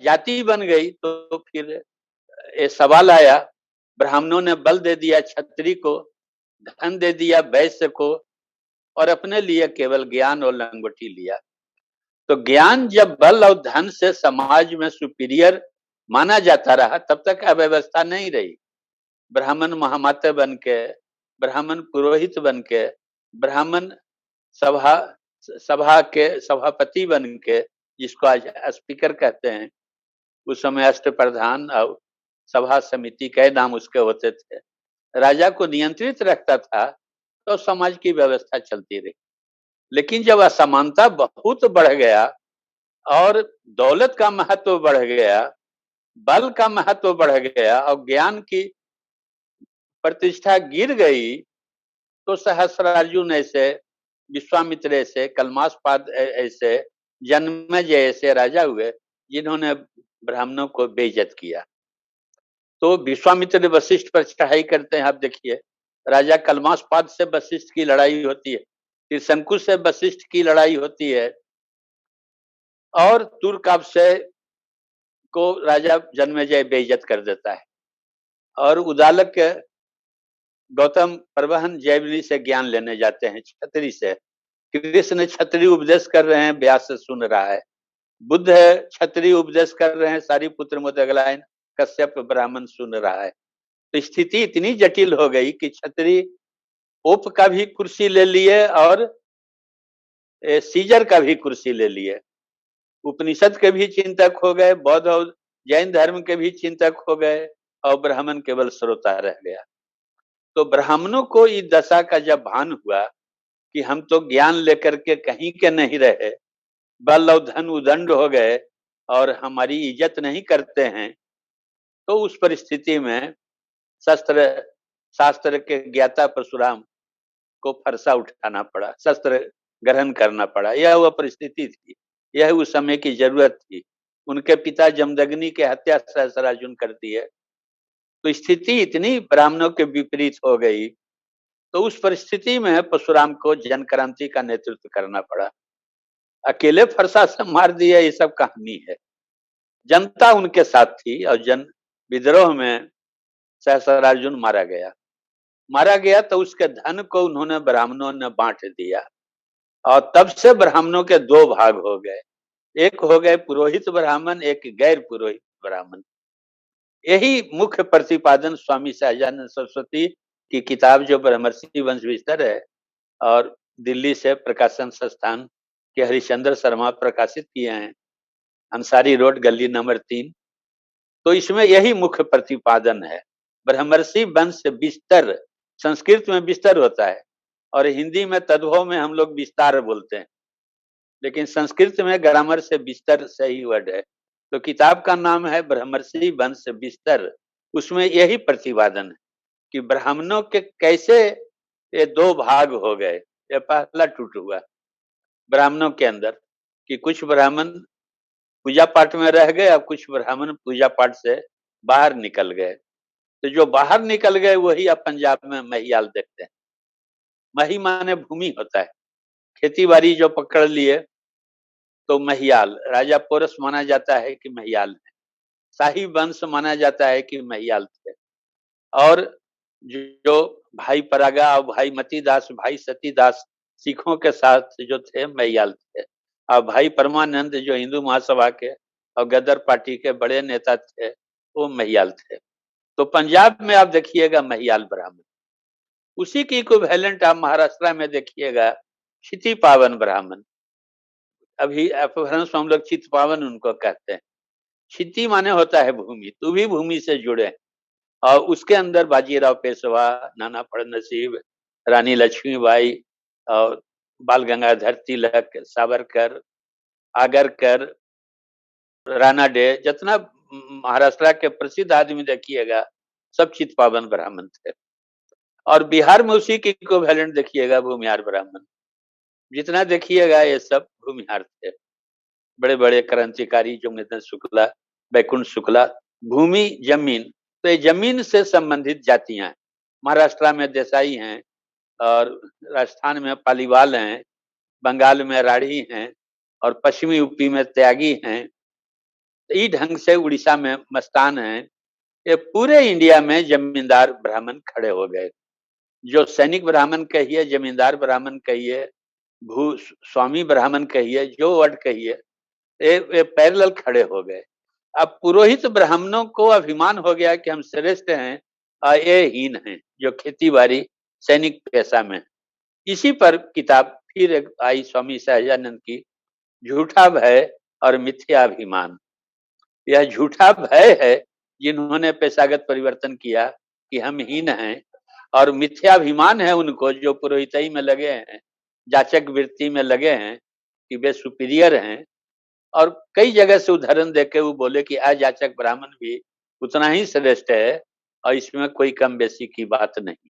जाति बन गई तो फिर ये सवाल आया, ब्राह्मणों ने बल दे दिया क्षत्रिय को, धन दे दिया वैश्य को, और अपने लिए केवल ज्ञान और लंगोटी लिया। तो ज्ञान जब बल और धन से समाज में सुपीरियर माना जाता रहा, तब तक अव्यवस्था नहीं रही। ब्राह्मण महामाते बन के, ब्राह्मण पुरोहित बन के, ब्राह्मण सभा सभा के सभापति बन के, जिसको आज स्पीकर कहते हैं, उस समय अष्टप्रधान और सभा समिति कई नाम उसके होते थे, राजा को नियंत्रित रखता था, तो समाज की व्यवस्था चलती रही। लेकिन जब असमानता बहुत बढ़ गया और दौलत का महत्व बढ़ गया, बल का महत्व बढ़ गया और ज्ञान की प्रतिष्ठा गिर गई, तो सहस्रार्जुन ऐसे, विश्वामित्र ऐसे, कलमासपाद ऐसे, जन्मेजय ऐसे राजा हुए जिन्होंने ब्राह्मणों को बेइज्जत किया। तो विश्वामित्र वशिष्ठ पर चढ़ाई करते हैं, आप देखिए, राजा कलमासपाद से वशिष्ठ की लड़ाई होती है, त्रिशंकु से वशिष्ठ की लड़ाई होती है, और तुर्कापसे को राजा जन्मेजय बेइज्जत कर देता है, और उदालक गौतम परिवहन जैवली से ज्ञान लेने जाते हैं, छतरी से। कृष्ण छतरी उपदेश कर रहे हैं, व्यास सुन रहा है। बुद्ध छतरी उपदेश कर रहे हैं, सारिपुत्र मोदगलायन, कश्यप ब्राह्मण सुन रहा है। तो स्थिति इतनी जटिल हो गई कि छतरी पोप का भी कुर्सी ले लिए और सीजर का भी कुर्सी ले लिए, उपनिषद के भी चिंतक हो गए, बौद्ध और जैन धर्म के भी चिंतक हो गए, और ब्राह्मण केवल श्रोता रह गया। तो ब्राह्मणों को इस दशा का जब भान हुआ कि हम तो ज्ञान लेकर के कहीं के नहीं रहे, बल और धन उदंड हो गए और हमारी इज्जत नहीं करते हैं, तो उस परिस्थिति में शास्त्र के ज्ञाता परशुराम को फरसा उठाना पड़ा, शस्त्र ग्रहण करना पड़ा। यह वह परिस्थिति थी, यह उस समय की जरूरत थी। उनके पिता जमदग्नि के हत्या सहस्रार्जुन करती है। तो स्थिति इतनी ब्राह्मणों के विपरीत हो गई, तो उस परिस्थिति में परशुराम को जन क्रांति का नेतृत्व करना पड़ा। अकेले फरसा से मार दिया, ये सब कहानी है। जनता उनके साथ थी और जन विद्रोह में सहस्रार्जुन मारा गया तो उसके धन को उन्होंने ब्राह्मणों ने बांट दिया, और तब से ब्राह्मणों के दो भाग हो गए, एक हो गए पुरोहित ब्राह्मण, एक गैर पुरोहित ब्राह्मण। यही मुख्य प्रतिपादन स्वामी सहजानंद सरस्वती की किताब जो ब्रह्मर्षि वंश विस्तार है, और दिल्ली से प्रकाशन संस्थान के हरिश्चंद्र शर्मा प्रकाशित किए हैं, अंसारी रोड गली नंबर 3। तो इसमें यही मुख्य प्रतिपादन है। ब्रह्मर्षि वंश बिस्तर, संस्कृत में बिस्तर होता है और हिंदी में तद्भव में हम लोग विस्तार बोलते हैं, लेकिन संस्कृत में ग्रामर से बिस्तर सही वर्ड है। तो किताब का नाम है ब्रह्मर्षि वंश बिस्तर। उसमें यही प्रतिपादन है कि ब्राह्मणों के कैसे ये दो भाग हो गए। ये पहला टूट हुआ ब्राह्मणों के अंदर कि कुछ ब्राह्मण पूजा पाठ में रह गए और कुछ ब्राह्मण पूजा पाठ से बाहर निकल गए। तो जो बाहर निकल गए वही अब पंजाब में महियाल देखते हैं। मही माने भूमि होता है, खेती बाड़ी जो पकड़ लिए तो महियाल, राजा पोरस माना जाता है कि महियाल है, शाही वंश माना जाता है कि महियाल थे। और जो भाई परागा और भाई मतीदास, भाई सतीदास सिखों के साथ जो थे महियाल थे, और भाई परमानंद जो हिंदू महासभा के और गदर पार्टी के बड़े नेता थे वो महियाल थे। तो पंजाब में आप देखिएगा महियाल ब्राह्मण। उसी की इक्विवेलेंट आप महाराष्ट्र में देखिएगा क्षिति पावन ब्राह्मण। अभी अपभ्रंश हम लोग चित पावन उनको कहते हैं। क्षिति माने होता है भूमि, तू भी भूमि से जुड़े, और उसके अंदर बाजीराव पेशवा, नाना फड़नसीब, रानी लक्ष्मीबाई और बाल गंगाधर तिलक, सावरकर, आगरकर, राणा डे, जितना महाराष्ट्र के प्रसिद्ध आदमी देखिएगा सब चितपावन ब्राह्मण थे। और बिहार में उसी की इक्विवेलेंट देखिएगा भूमिहार ब्राह्मण। जितना देखिएगा ये सब भूमिहार थे। बड़े बड़े क्रांतिकारी जमुनेन्द्र शुक्ला, बैकुंठ शुक्ला। भूमि जमीन, तो ये जमीन से संबंधित जातियां हैं। महाराष्ट्र में देसाई हैं, और राजस्थान में पालीवाल हैं, बंगाल में राठी हैं, और पश्चिमी यूपी में त्यागी हैं, ई ढंग से उड़ीसा में मस्तान है, ये पूरे इंडिया में जमींदार ब्राह्मण खड़े हो गए। जो सैनिक ब्राह्मण कहिए, जमींदार ब्राह्मण कहिए, भू स्वामी ब्राह्मण कहिए, जो वर्ड कहिए, ये पैरेलल खड़े हो गए। अब पुरोहित ब्राह्मणों को अभिमान हो गया कि हम श्रेष्ठ हैं और ये हीन हैं जो खेती बाड़ी सैनिक पेशा में। इसी पर किताब फिर एक आई स्वामी सहजानंद की, झूठा भय और मिथ्याभिमान। यह झूठा भय है जिन्होंने पेशागत परिवर्तन किया कि हम हीन हैं, और मिथ्याभिमान है उनको जो पुरोहिताई में लगे हैं, जाचक वृत्ति में लगे हैं कि वे सुपीरियर हैं। और कई जगह से उदाहरण देके वो बोले कि अजाचक ब्राह्मण भी उतना ही श्रेष्ठ है और इसमें कोई कम बेसी की बात नहीं।